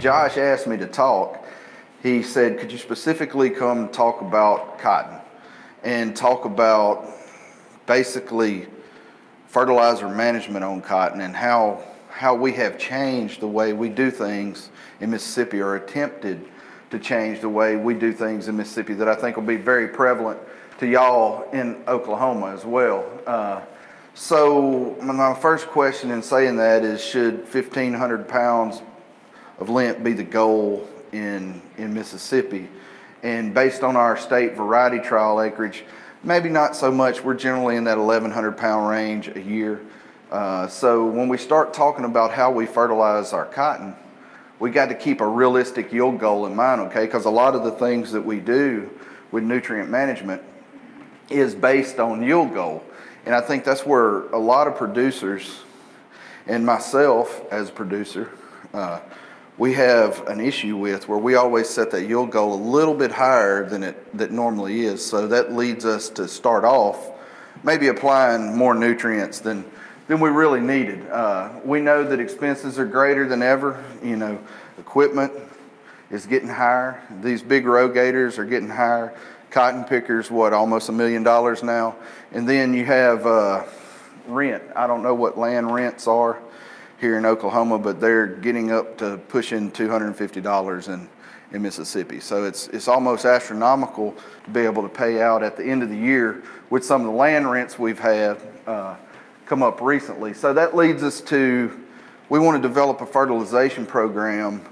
Josh asked me to talk, he said, could you specifically come talk about cotton and talk about basically fertilizer management on cotton and how we have changed the way we do things in Mississippi, or attempted to change the way we do things in Mississippi, that I think will be very prevalent to y'all in Oklahoma as well. So my first question in saying that is, should 1,500 pounds of lint be the goal in Mississippi? And based on our state variety trial acreage, maybe not so much. We're generally in that 1,100 pound range a year. So when we start talking about how we fertilize our cotton, we got to keep a realistic yield goal in mind, okay? Because a lot of the things that we do with nutrient management is based on yield goal. And I think that's where a lot of producers, and myself as a producer, we have an issue with, where we always set that yield goal a little bit higher than that normally is. So that leads us to start off maybe applying more nutrients than we really needed. We know that expenses are greater than ever. You know, equipment is getting higher. These big rogators are getting higher. Cotton pickers, almost $1 million now. And then you have rent. I don't know what land rents are here in Oklahoma, but they're getting up to pushing $250 in Mississippi. So it's almost astronomical to be able to pay out at the end of the year with some of the land rents we've had come up recently. So that leads us to, we want to develop a fertilization program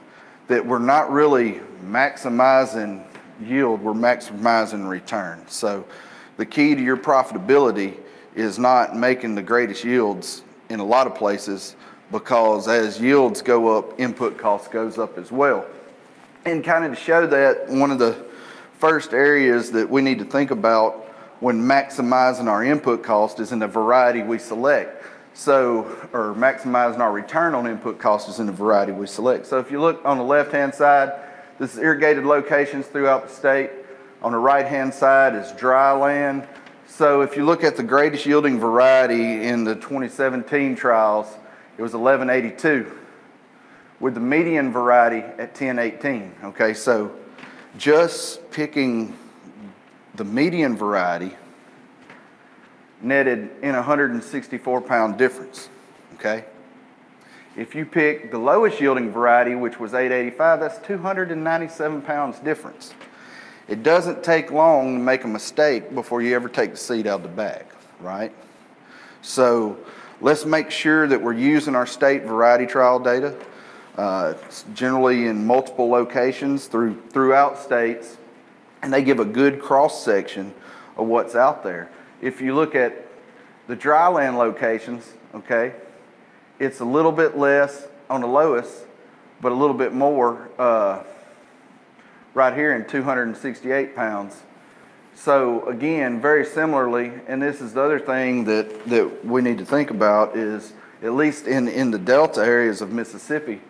that we're not really maximizing yield, we're maximizing return. So the key to your profitability is not making the greatest yields in a lot of places, because as yields go up, input costs goes up as well. And kind of to show that, one of the first areas that we need to think about when maximizing our input cost is in the variety we select. So, or maximizing our return on input cost is in the variety we select. So if you look on the left-hand side, this is irrigated locations throughout the state. On the right-hand side is dry land. So if you look at the greatest yielding variety in the 2017 trials, it was 1182, with the median variety at 1018. Okay, so just picking the median variety netted in 164 pound difference. Okay. If you pick the lowest yielding variety, which was 885, that's 297 pounds difference. It doesn't take long to make a mistake before you ever take the seed out of the bag, right? So let's make sure that we're using our state variety trial data, generally in multiple locations throughout states, and they give a good cross-section of what's out there. If you look at the dry land locations, okay, it's a little bit less on the lowest, but a little bit more right here in 268 pounds. So again, very similarly, and this is the other thing that we need to think about, is at least in the delta areas of Mississippi,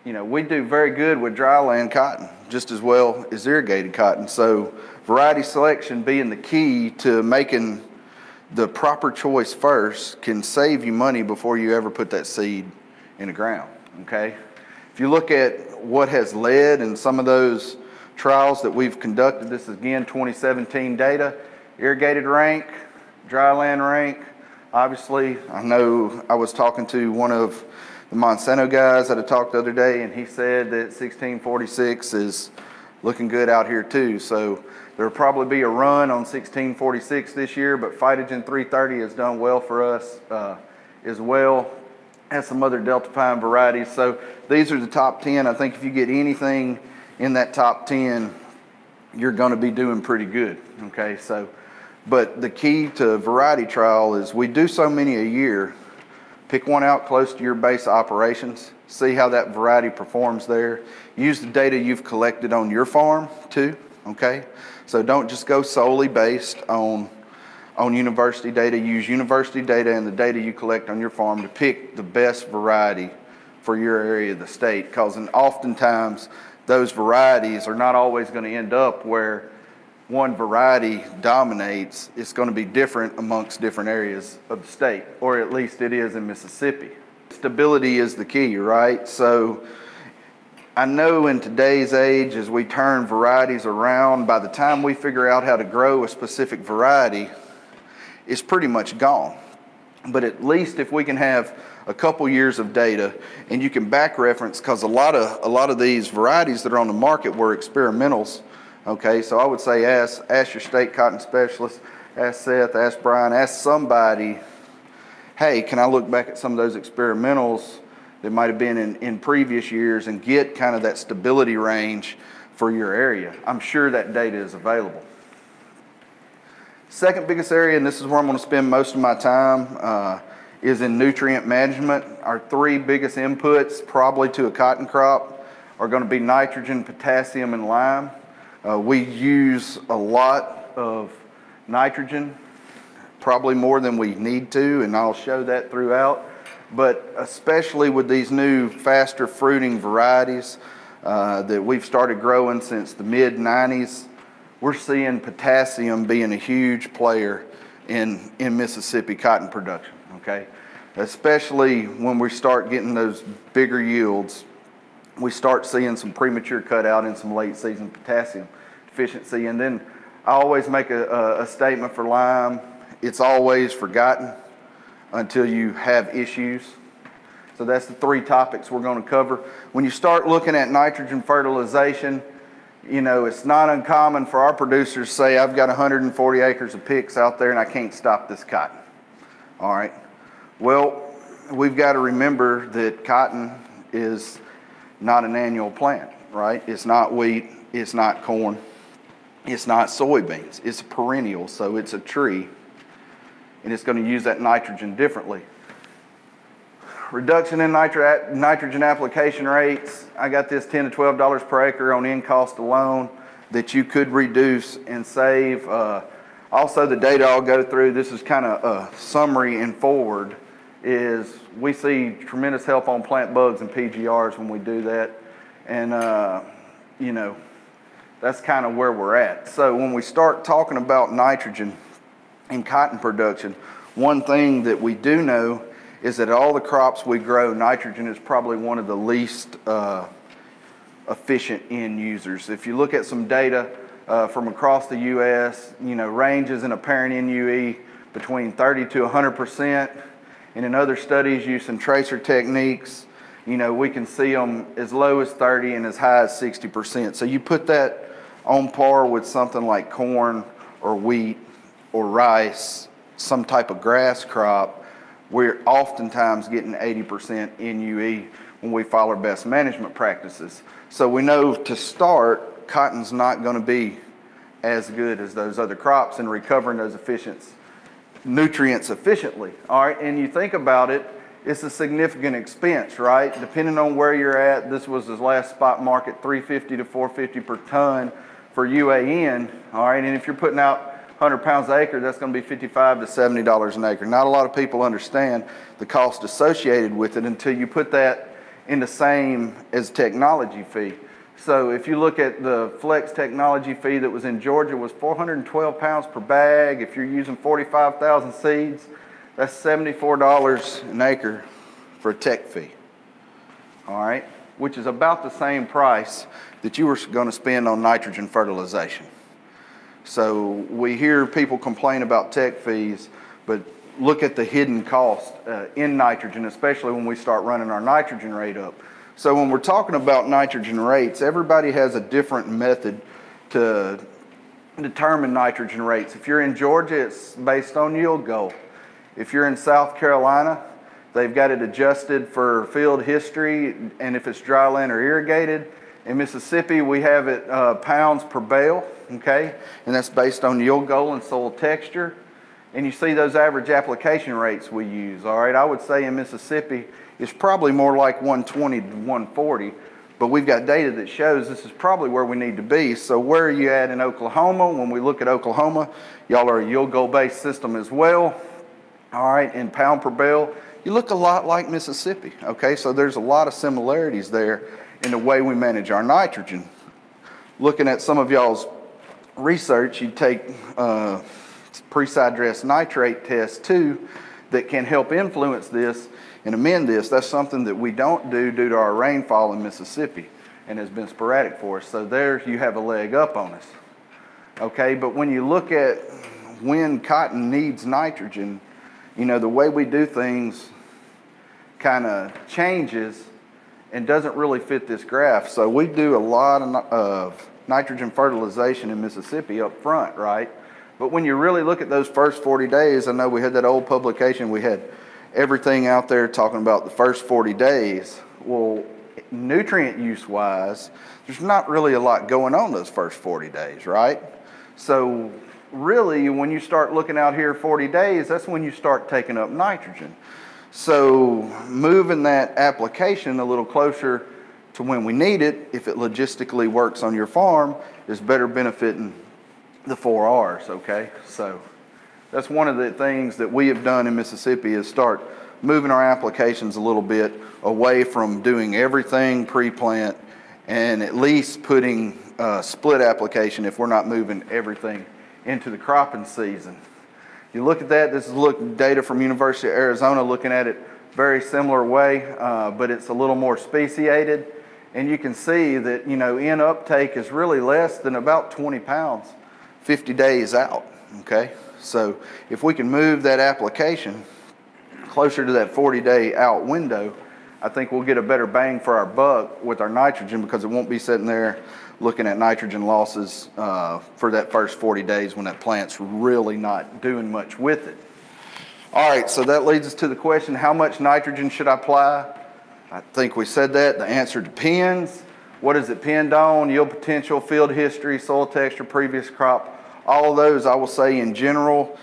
you know, we do very good with dry land cotton, just as well as irrigated cotton. So variety selection being the key to making the proper choice first can save you money before you ever put that seed in the ground, okay? If you look at what has led in some of those trials that we've conducted, this is again 2017 data, irrigated rank, dry land rank. Obviously, I know I was talking to one of the Monsanto guys that I talked the other day, and he said that 1646 is looking good out here too. So there'll probably be a run on 1646 this year, but Phytogen 330 has done well for us as well as some other Delta Pine varieties. So these are the top 10. I think if you get anything in that top 10, you're going to be doing pretty good. Okay, so, but the key to variety trial is we do so many a year. Pick one out close to your base operations, see how that variety performs there. Use the data you've collected on your farm too, okay? So don't just go solely based on university data. Use university data and the data you collect on your farm to pick the best variety for your area of the state, because oftentimes those varieties are not always going to end up where one variety dominates. It's going to be different amongst different areas of the state, or at least it is in Mississippi. Stability is the key, right? So I know in today's age, as we turn varieties around, by the time we figure out how to grow a specific variety, it's pretty much gone. But at least if we can have a couple years of data, and you can back reference, because a lot of these varieties that are on the market were experimentals. Okay, so I would say ask your state cotton specialist, ask Seth, ask Brian, ask somebody, hey, can I look back at some of those experimentals that might have been in previous years and get kind of that stability range for your area? I'm sure that data is available. Second biggest area, and this is where I'm going to spend most of my time, is in nutrient management. Our three biggest inputs probably to a cotton crop are going to be nitrogen, potassium, and lime. We use a lot of nitrogen, probably more than we need to, and I'll show that throughout. But especially with these new faster fruiting varieties that we've started growing since the mid-90s, we're seeing potassium being a huge player in Mississippi cotton production, okay? Especially when we start getting those bigger yields, we start seeing some premature cutout and some late season potassium deficiency. And then I always make a statement for lime: it's always forgotten until you have issues. So that's the three topics we're going to cover. When you start looking at nitrogen fertilization, you know, it's not uncommon for our producers to say, I've got 140 acres of picks out there and I can't stop this cotton. All right. Well, we've got to remember that cotton is not an annual plant, right? It's not wheat, it's not corn, it's not soybeans. It's a perennial, so it's a tree, and it's going to use that nitrogen differently. Reduction in nitrogen application rates. I got this $10 to $12 per acre on end cost alone that you could reduce and save. Also, the data I'll go through, this is kind of a summary and forward, is we see tremendous help on plant bugs and PGRs when we do that. And, you know, that's kind of where we're at. So when we start talking about nitrogen in cotton production, one thing that we do know is that all the crops we grow, nitrogen is probably one of the least efficient end users. If you look at some data from across the U.S., you know, ranges in apparent NUE between 30 to 100%, and in other studies using tracer techniques, you know, we can see them as low as 30 and as high as 60%. So you put that on par with something like corn or wheat or rice, some type of grass crop, we're oftentimes getting 80% NUE when we follow our best management practices. So we know to start, cotton's not going to be as good as those other crops in recovering those nutrients efficiently. All right, and you think about it, it's a significant expense, right? Depending on where you're at, this was his last spot market, $350 to $450 per ton for UAN. All right, and if you're putting out 100 pounds an acre, that's going to be $55 to $70 an acre. Not a lot of people understand the cost associated with it until you put that in the same as technology fee. So if you look at the flex technology fee that was in Georgia, was 412 pounds per bag. If you're using 45,000 seeds, that's $74 an acre for a tech fee. All right, which is about the same price that you were going to spend on nitrogen fertilization. So we hear people complain about tech fees, but look at the hidden cost in nitrogen, especially when we start running our nitrogen rate up. So when we're talking about nitrogen rates, everybody has a different method to determine nitrogen rates. If you're in Georgia, it's based on yield goal. If you're in South Carolina, they've got it adjusted for field history and if it's dry land or irrigated. In Mississippi, we have it pounds per bale, okay? And that's based on yield goal and soil texture. And you see those average application rates we use, all right? I would say in Mississippi, it's probably more like 120 to 140, but we've got data that shows this is probably where we need to be. So where are you at in Oklahoma? When we look at Oklahoma, y'all are a yield goal-based system as well, all right? In pound per bale, you look a lot like Mississippi, okay? So there's a lot of similarities there in the way we manage our nitrogen. Looking at some of y'all's research, you take pre-sidedress nitrate tests too that can help influence this and amend this. That's something that we don't do due to our rainfall in Mississippi. and has been sporadic for us. So there you have a leg up on us. Okay, but when you look at when cotton needs nitrogen, you know, the way we do things kind of changes and doesn't really fit this graph. So we do a lot of nitrogen fertilization in Mississippi up front, right? But when you really look at those first 40 days, I know we had that old publication, we had everything out there talking about the first 40 days. Well, nutrient use wise, there's not really a lot going on those first 40 days, right? So really, when you start looking out here 40 days, that's when you start taking up nitrogen. So moving that application a little closer to when we need it, if it logistically works on your farm, is better benefiting the 4 R's, okay? So that's one of the things that we have done in Mississippi is start moving our applications a little bit away from doing everything pre-plant and at least putting a split application if we're not moving everything into the cropping season. You look at that, this is data from University of Arizona looking at it very similar way, but it's a little more speciated. And you can see that, you know, N uptake is really less than about 20 pounds 50 days out, okay? So if we can move that application closer to that 40-day out window, I think we'll get a better bang for our buck with our nitrogen because it won't be sitting there looking at nitrogen losses for that first 40 days when that plant's really not doing much with it. All right, so that leads us to the question, how much nitrogen should I apply? I think we said that. The answer depends. What does it depend on? Yield potential, field history, soil texture, previous crop. All of those, I will say in general,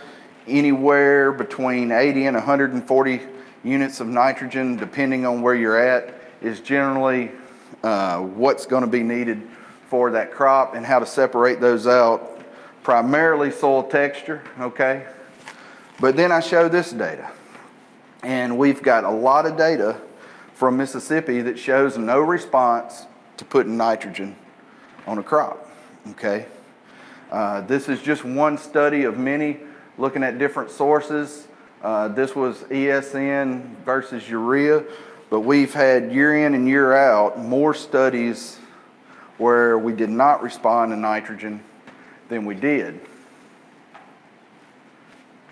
anywhere between 80 and 140 units of nitrogen, depending on where you're at, is generally what's going to be needed for that crop, and how to separate those out. Primarily soil texture, okay? But then I show this data. And we've got a lot of data from Mississippi that shows no response to putting nitrogen on a crop, okay? This is just one study of many looking at different sources. This was ESN versus urea, but we've had year in and year out more studies where we did not respond to nitrogen than we did.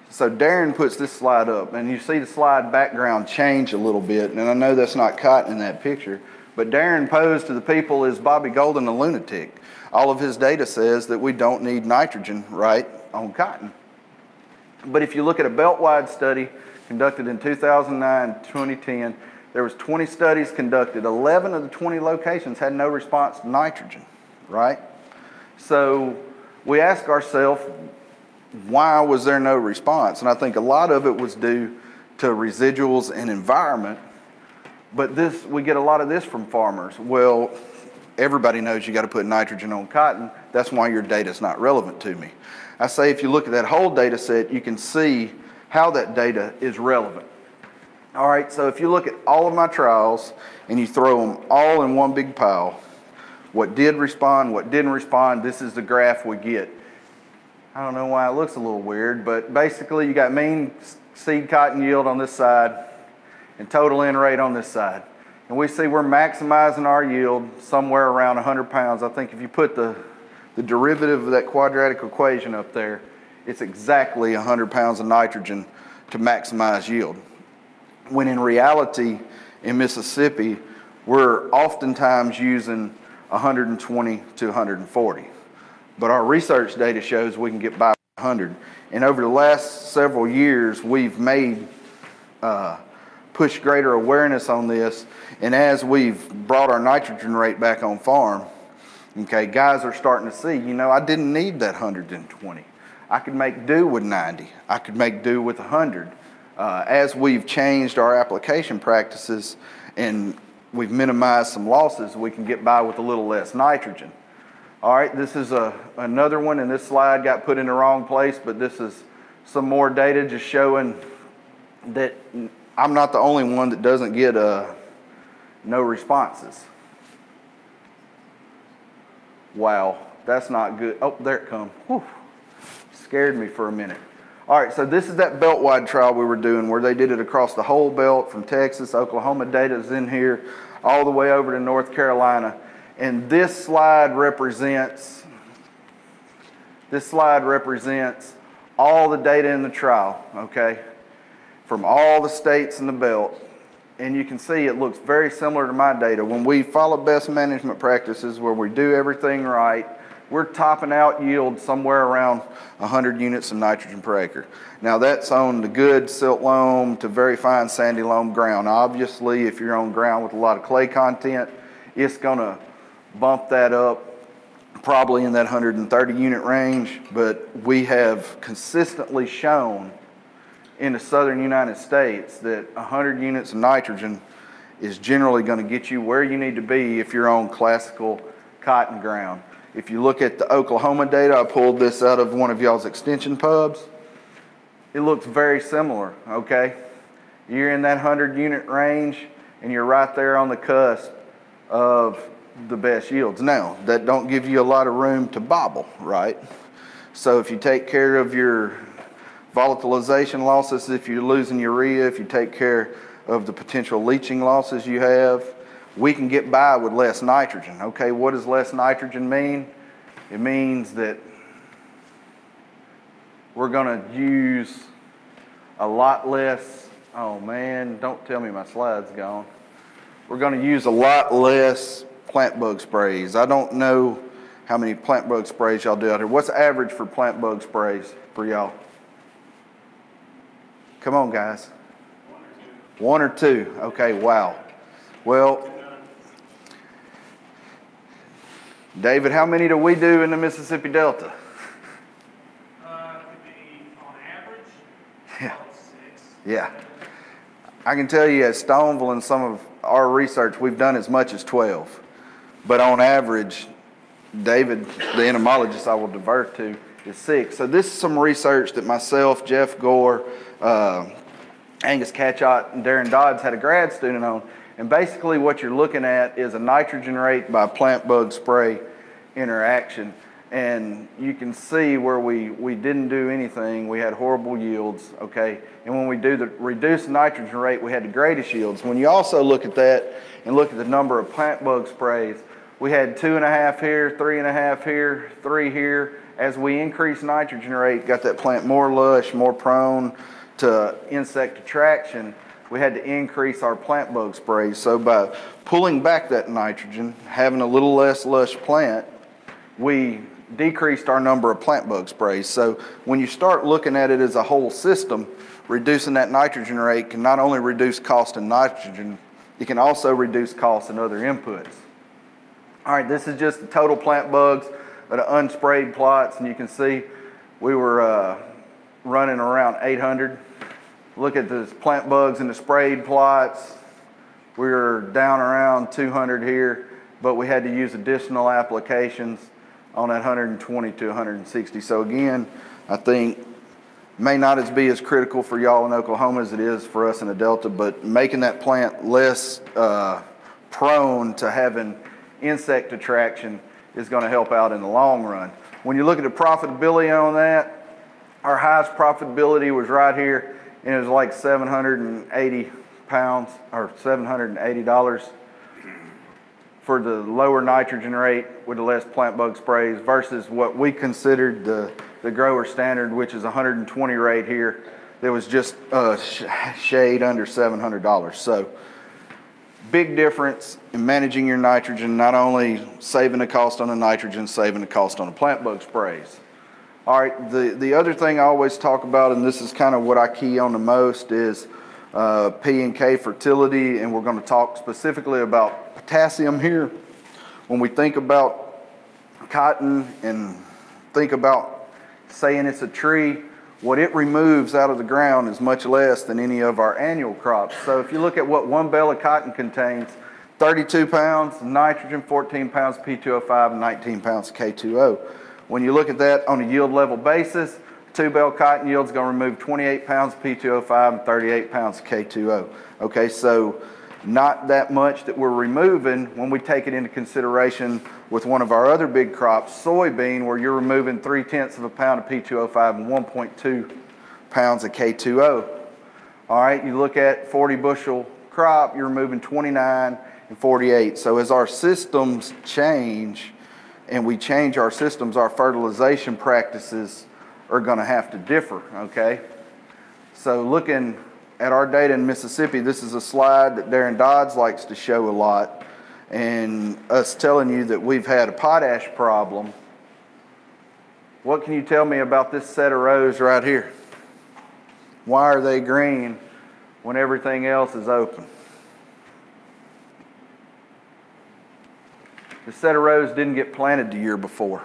So Darren puts this slide up, and you see the slide background change a little bit, and I know that's not cotton in that picture, but Darren posed to the people, is Bobby Golden a lunatic? All of his data says that we don't need nitrogen, right, on cotton. But if you look at a belt-wide study conducted in 2009, 2010, there was 20 studies conducted. 11 of the 20 locations had no response to nitrogen, right? So we ask ourselves, why was there no response? And I think a lot of it was due to residuals and environment. But we get a lot of this from farmers. Well, everybody knows you got to put nitrogen on cotton. That's why your data is not relevant to me. I say if you look at that whole data set, you can see how that data is relevant. All right, so if you look at all of my trials and you throw them all in one big pile, what did respond, what didn't respond, this is the graph we get. I don't know why it looks a little weird, but basically you got mean seed cotton yield on this side and total N rate on this side. And we see we're maximizing our yield somewhere around 100 pounds. I think if you put the derivative of that quadratic equation up there, it's exactly 100 pounds of nitrogen to maximize yield. When in reality, in Mississippi, we're oftentimes using 120 to 140. But our research data shows we can get by 100. And over the last several years, we've made push greater awareness on this. And as we've brought our nitrogen rate back on farm, okay, guys are starting to see, you know, I didn't need that 120. I could make do with 90. I could make do with 100. As we've changed our application practices and we've minimized some losses, we can get by with a little less nitrogen. All right, this is another one, and this slide got put in the wrong place, but this is some more data just showing that I'm not the only one that doesn't get no responses. Wow, that's not good. Oh, there it comes. Whew. Scared me for a minute. All right, so this is that belt-wide trial we were doing where they did it across the whole belt from Texas, Oklahoma data is in here, all the way over to North Carolina. And this slide represents all the data in the trial, okay, from all the states in the belt. And you can see it looks very similar to my data. When we follow best management practices where we do everything right, we're topping out yield somewhere around 100 units of nitrogen per acre. Now that's on the good silt loam to very fine sandy loam ground. Obviously, if you're on ground with a lot of clay content, it's gonna bump that up probably in that 130 unit range, but we have consistently shown in the southern United States that 100 units of nitrogen is generally going to get you where you need to be if you're on classical cotton ground. If you look at the Oklahoma data, I pulled this out of one of y'all's extension pubs. It looks very similar, okay? You're in that 100 unit range and you're right there on the cusp of the best yields. Now, that don't give you a lot of room to bobble, right? So if you take care of your volatilization losses, if you're losing urea, if you take care of the potential leaching losses you have, we can get by with less nitrogen. Okay, what does less nitrogen mean? It means that we're going to use a lot less, oh man, don't tell me my slide's gone. We're going to use a lot less plant bug sprays. I don't know how many plant bug sprays y'all do out here. What's the average for plant bug sprays for y'all? Come on, guys. One or two. Okay, wow. Well, David, how many do we do in the Mississippi Delta? It could be on average, Yeah. 6. Yeah. I can tell you at Stoneville and some of our research, we've done as much as 12. But on average, David, the entomologist I will divert to, is 6. So this is some research that myself, Jeff Gore, Angus Catchott, and Darren Dodds had a grad student on. And basically what you're looking at is a nitrogen rate by plant bug spray interaction. And you can see where we didn't do anything. We had horrible yields, okay? And when we do the reduced nitrogen rate, we had the greatest yields. When you also look at that and look at the number of plant bug sprays, we had 2.5 here, 3.5 here, 3 here. As we increase nitrogen rate, got that plant more lush, more prone to insect attraction, we had to increase our plant bug sprays. So by pulling back that nitrogen, having a little less lush plant, we decreased our number of plant bug sprays. So when you start looking at it as a whole system, reducing that nitrogen rate can not only reduce cost in nitrogen, it can also reduce costs in other inputs. All right, this is just the total plant bugs of the unsprayed plots, and you can see we were running around 800. Look at the plant bugs in the sprayed plots. We were down around 200 here, but we had to use additional applications on that 120 to 160. So again, I think may not be as critical for y'all in Oklahoma as it is for us in the Delta, but making that plant less prone to having insect attraction is going to help out in the long run. When you look at the profitability on that, our highest profitability was right here, and it was like 780 pounds or $780 for the lower nitrogen rate with the less plant bug sprays versus what we considered the grower standard, which is 120 rate here. There was just shade under $700. So big difference in managing your nitrogen, not only saving the cost on the nitrogen, saving the cost on the plant bug sprays. All right, the other thing I always talk about, and this is kind of what I key on the most, is P and K fertility, and we're going to talk specifically about potassium here. When we think about cotton and think about saying it's a tree, what it removes out of the ground is much less than any of our annual crops. So if you look at what 1 bale of cotton contains, 32 pounds of nitrogen, 14 pounds of P2O5, and 19 pounds of K2O. When you look at that on a yield level basis, 2 bale cotton yield is going to remove 28 pounds of P2O5 and 38 pounds of K2O. Okay, so not that much that we're removing when we take it into consideration with one of our other big crops, soybean, where you're removing 0.3 of a pound of P2O5 and 1.2 pounds of K2O. All right, you look at 40 bushel crop, you're removing 29 and 48. So as our systems change and we change our systems, our fertilization practices are going to have to differ, okay? So looking at our data in Mississippi, this is a slide that Darren Dodds likes to show a lot, and us telling you that we've had a potash problem. What can you tell me about this set of rows right here? Why are they green when everything else is open? The set of rows didn't get planted the year before.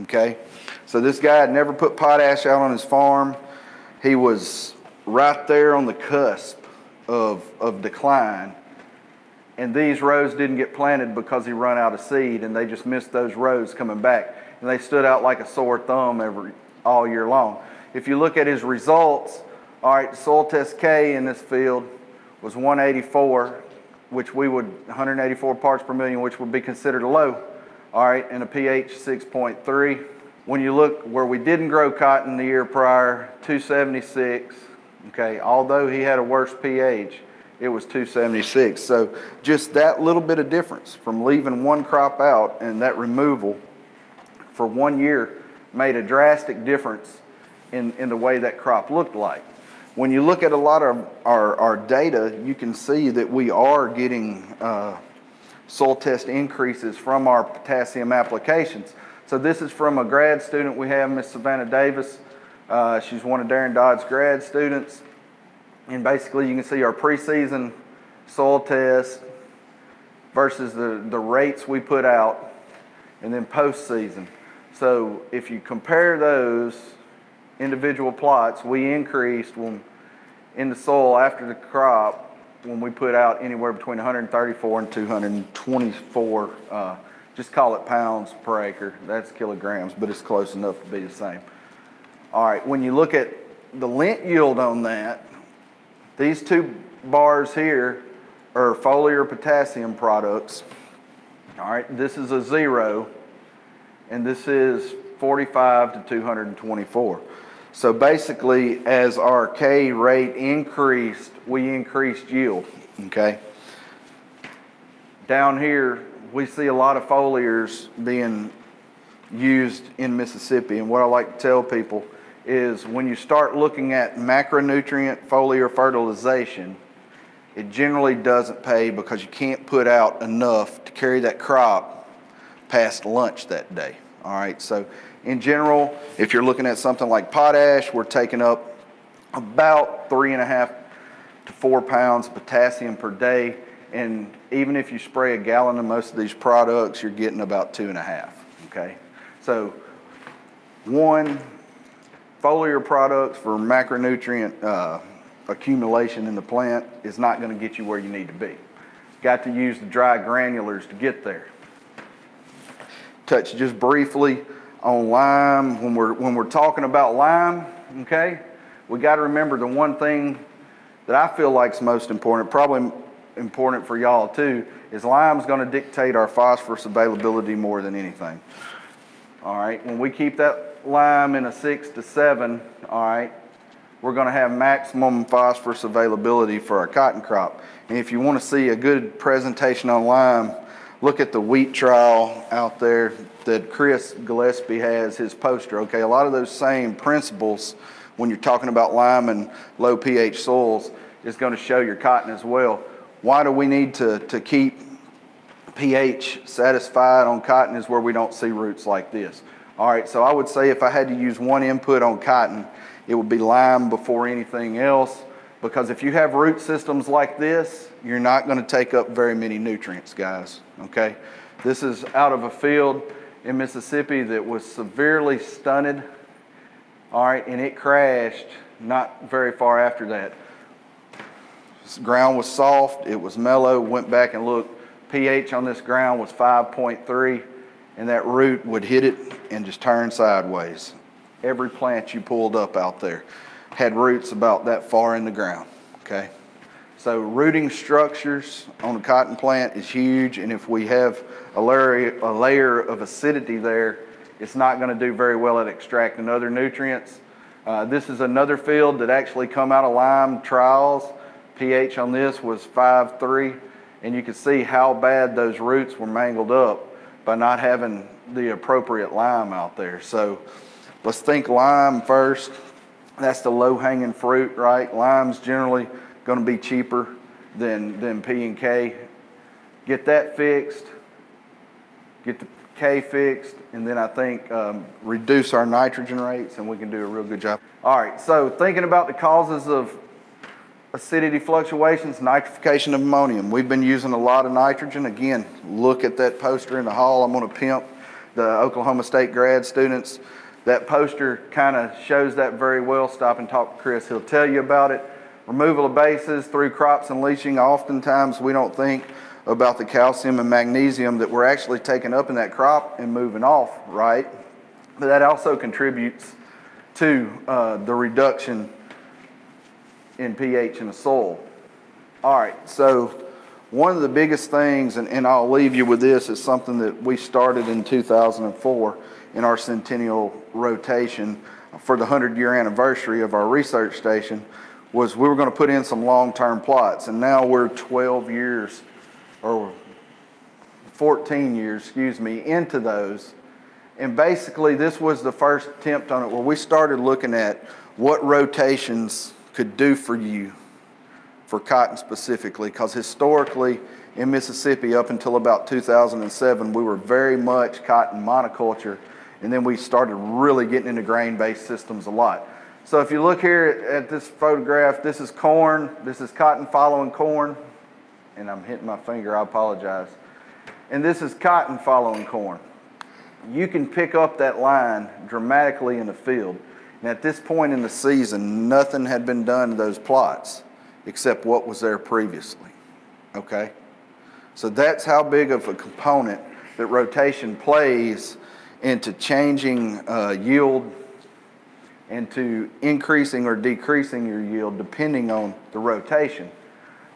Okay? So this guy had never put potash out on his farm. He was right there on the cusp of decline. And these rows didn't get planted because he run out of seed, and they just missed those rows coming back. And they stood out like a sore thumb all year long. If you look at his results, all right, the soil test K in this field was 184, which 184 parts per million, which would be considered low, all right, and a pH 6.3. When you look where we didn't grow cotton the year prior, 276, okay, although he had a worse pH, it was 276. So just that little bit of difference from leaving one crop out and that removal for 1 year made a drastic difference in the way that crop looked like. When you look at a lot of our data, you can see that we are getting soil test increases from our potassium applications. So this is from a grad student we have, Miss Savannah Davis. She's one of Darren Dodd's grad students. And basically you can see our preseason soil test versus the rates we put out, and then postseason. So if you compare those individual plots, we increased in the soil after the crop when we put out anywhere between 134 and 224, just call it pounds per acre. That's kilograms, but it's close enough to be the same. All right, when you look at the lint yield on that, these two bars here are foliar potassium products. All right, this is a 0, and this is 45 to 224. So basically, as our K rate increased, we increased yield, okay? Down here, we see a lot of foliars being used in Mississippi, and what I like to tell people is when you start looking at macronutrient foliar fertilization, it generally doesn't pay because you can't put out enough to carry that crop past lunch that day. All right, so in general, if you're looking at something like potash, we're taking up about 3.5 to 4 pounds of potassium per day, and even if you spray a gallon of most of these products, you're getting about 2.5. Okay, so one, foliar products for macronutrient accumulation in the plant is not going to get you where you need to be. Got to use the dry granulars to get there. Touch just briefly on lime. When we're talking about lime, okay, we got to remember the one thing that I feel like is most important, probably important for y'all too, is lime's going to dictate our phosphorus availability more than anything. All right, when we keep that lime in a 6 to 7, all right, we're going to have maximum phosphorus availability for our cotton crop. And if you want to see a good presentation on lime, look at the wheat trial out there that Chris Gillespie has, his poster. Okay, a lot of those same principles when you're talking about lime and low pH soils is going to show your cotton as well. Why do we need to keep pH satisfied on cotton is where we don't see roots like this. All right, so I would say if I had to use one input on cotton, it would be lime before anything else, because if you have root systems like this, you're not going to take up very many nutrients, guys, okay? This is out of a field in Mississippi that was severely stunted, all right, and it crashed not very far after that. This ground was soft, it was mellow, went back and looked, pH on this ground was 5.3, and that root would hit it and just turn sideways. Every plant you pulled up out there had roots about that far in the ground, okay? So rooting structures on a cotton plant is huge, and if we have a layer of acidity there, it's not going to do very well at extracting other nutrients. This is another field that actually come out of lime trials. pH on this was 5.3, and you can see how bad those roots were mangled up by not having the appropriate lime out there. So let's think lime first. That's the low-hanging fruit, right? Lime's generally going to be cheaper than P and K. Get that fixed, get the K fixed, and then I think reduce our nitrogen rates, and we can do a real good job. All right, so thinking about the causes of acidity fluctuations, nitrification of ammonium. We've been using a lot of nitrogen. Again, look at that poster in the hall. I'm going to pimp the Oklahoma State grad students. That poster kind of shows that very well. Stop and talk to Chris. He'll tell you about it. Removal of bases through crops and leaching. Oftentimes we don't think about the calcium and magnesium that we're actually taking up in that crop and moving off, right? But that also contributes to the reduction in pH in the soil. All right, so one of the biggest things, and I'll leave you with this, is something that we started in 2004 in our centennial rotation for the 100-year anniversary of our research station, was we were going to put in some long-term plots, and now we're 12 years, or 14 years, excuse me, into those. And basically this was the first attempt on it where we started looking at what rotations could do for you, for cotton specifically, because historically in Mississippi up until about 2007 we were very much cotton monoculture, and then we started really getting into grain-based systems a lot. So if you look here at this photograph, this is corn, this is cotton following corn, and I'm hitting my finger, I apologize, and this is cotton following corn. You can pick up that line dramatically in the field. And at this point in the season, nothing had been done to those plots except what was there previously, okay? So that's how big of a component that rotation plays into changing yield and to increasing or decreasing your yield depending on the rotation.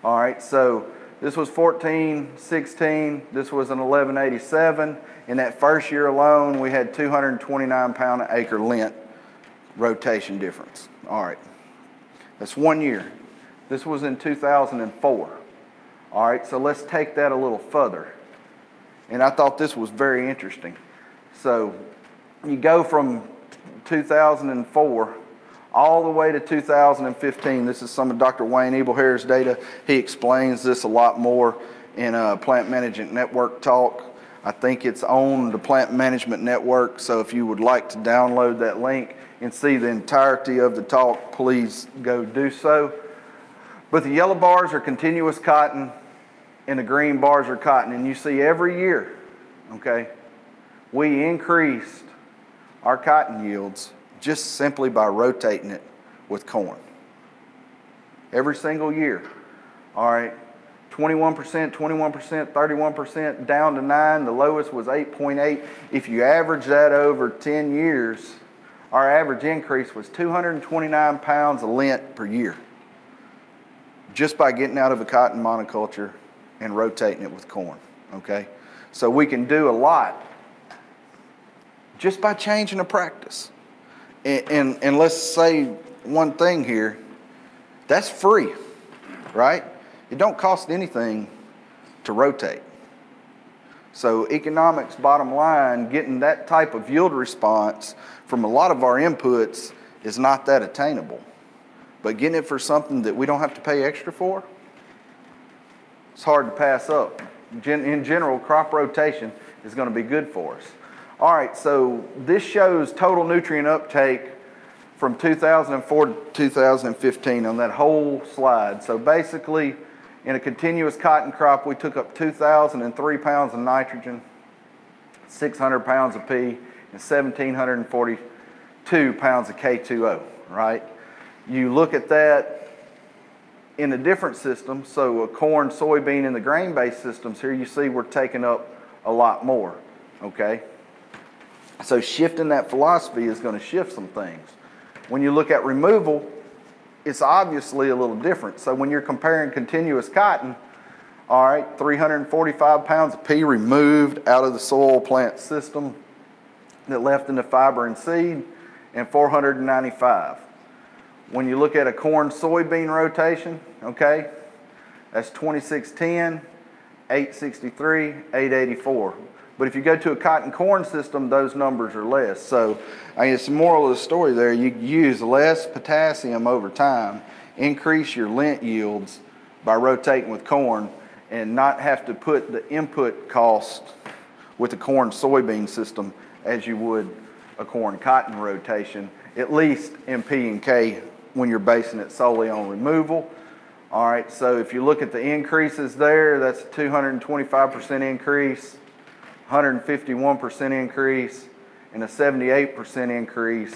All right, so this was 1416, this was an 1187. In that first year alone, we had 229 pound an acre lint rotation difference. All right, that's 1 year. This was in 2004. All right, so let's take that a little further. And I thought this was very interesting. So you go from 2004 all the way to 2015. This is some of Dr. Wayne Ebelhair's data. He explains this a lot more in Plant Management Network talk. I think it's on the Plant Management Network, so if you would like to download that link and see the entirety of the talk, please go do so. But the yellow bars are continuous cotton and the green bars are cotton, and you see every year, okay, we increased our cotton yields just simply by rotating it with corn. Every single year. All right, 21%, 21%, 31%, down to 9. The lowest was 8.8. If you average that over 10 years, our average increase was 229 pounds of lint per year, just by getting out of a cotton monoculture and rotating it with corn, okay? So we can do a lot just by changing the practice. And let's say one thing here, that's free, right? It don't cost anything to rotate. So economics, bottom line, getting that type of yield response from a lot of our inputs is not that attainable. But getting it for something that we don't have to pay extra for, it's hard to pass up. In general, crop rotation is going to be good for us. All right, so this shows total nutrient uptake from 2004 to 2015 on that whole slide. So basically, in a continuous cotton crop, we took up 2,003 pounds of nitrogen, 600 pounds of P, and 1,742 pounds of K2O, right? You look at that in a different system, so a corn, soybean, and the grain-based systems here, you see we're taking up a lot more, okay? So shifting that philosophy is going to shift some things. When you look at removal, it's obviously a little different. So when you're comparing continuous cotton, all right, 345 pounds of P removed out of the soil plant system that left in the fiber and seed, and 495. When you look at a corn soybean rotation, okay, that's 2610, 863, 884. But if you go to a cotton corn system, those numbers are less. So I guess the moral of the story there, you use less potassium over time, increase your lint yields by rotating with corn, and not have to put the input cost with the corn soybean system as you would a corn cotton rotation, at least in P and K when you're basing it solely on removal. All right, so if you look at the increases there, that's a 225% increase, 151% increase, and a 78% increase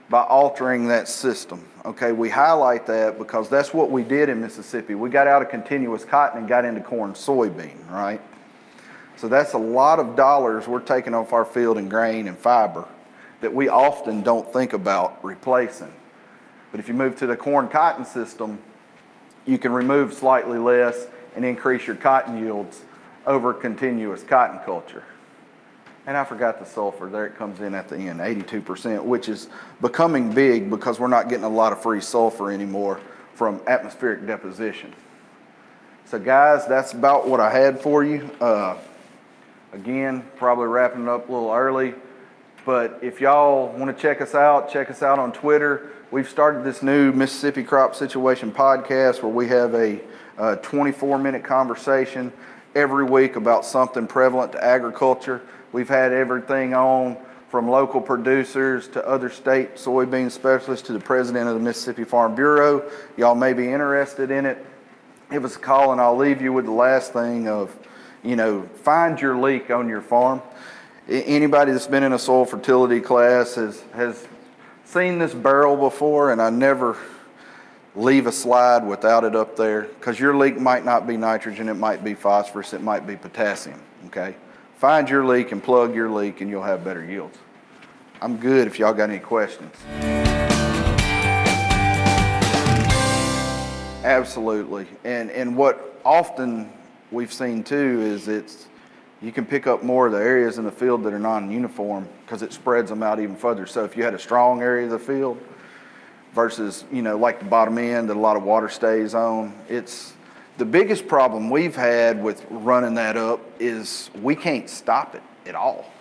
by altering that system. Okay, we highlight that because that's what we did in Mississippi. We got out of continuous cotton and got into corn soybean, right? So that's a lot of dollars we're taking off our field in grain and fiber that we often don't think about replacing. But if you move to the corn cotton system, you can remove slightly less and increase your cotton yields over continuous cotton culture. And I forgot the sulfur. There it comes in at the end, 82%, which is becoming big because we're not getting a lot of free sulfur anymore from atmospheric deposition. So guys, that's about what I had for you. Again, probably wrapping it up a little early, but if y'all want to check us out on Twitter. We've started this new Mississippi Crop Situation podcast where we have a 24-minute conversation every week about something prevalent to agriculture. We've had everything on from local producers to other state soybean specialists to the president of the Mississippi Farm Bureau. Y'all may be interested in it. Give us a call, and I'll leave you with the last thing of, find your leak on your farm. Anybody that's been in a soil fertility class has seen this barrel before, and I never leave a slide without it up there because your leak might not be nitrogen, it might be phosphorus, it might be potassium, okay? Find your leak and plug your leak and you'll have better yields. I'm good if y'all got any questions. Absolutely, and what often we've seen too is you can pick up more of the areas in the field that are non-uniform because it spreads them out even further. So if you had a strong area of the field versus, like the bottom end that a lot of water stays on, it's the biggest problem we've had with running that up is we can't stop it at all.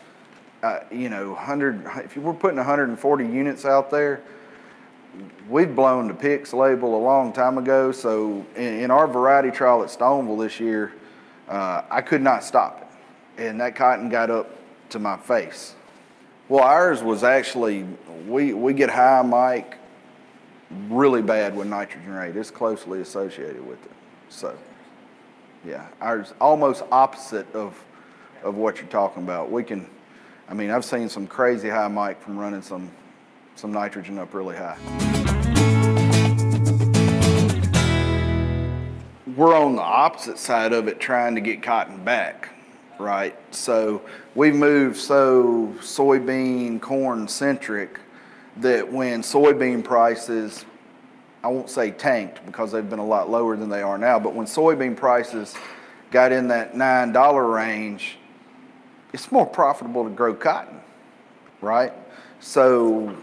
If we're putting 140 units out there, we've blown the PICS label a long time ago. So in our variety trial at Stoneville this year, I could not stop it. And that cotton got up to my face. Well, ours was actually, we get high mic really bad with nitrogen rate. It's closely associated with it. So, yeah, ours almost opposite of what you're talking about. I've seen some crazy high mic from running some nitrogen up really high. We're on the opposite side of it trying to get cotton back. Right, so we've moved so soybean, corn centric that when soybean prices, I won't say tanked because they've been a lot lower than they are now, but when soybean prices got in that $9 range, it's more profitable to grow cotton, right? So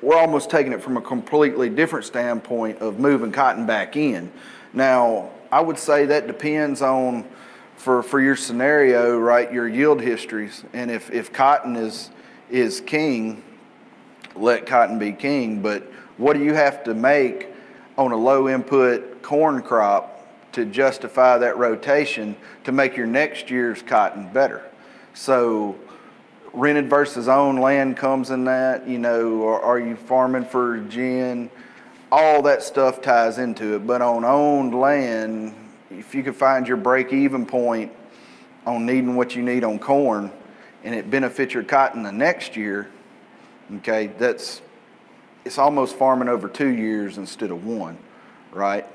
we're almost taking it from a completely different standpoint of moving cotton back in. Now, I would say that depends on for your scenario, right, your yield histories. And if cotton is king, let cotton be king. But what do you have to make on a low input corn crop to justify that rotation to make your next year's cotton better? So rented versus owned land comes in that, or are you farming for gin? All that stuff ties into it. But on owned land, if you could find your break-even point on needing what you need on corn and it benefits your cotton the next year, okay, it's almost farming over 2 years instead of one, right?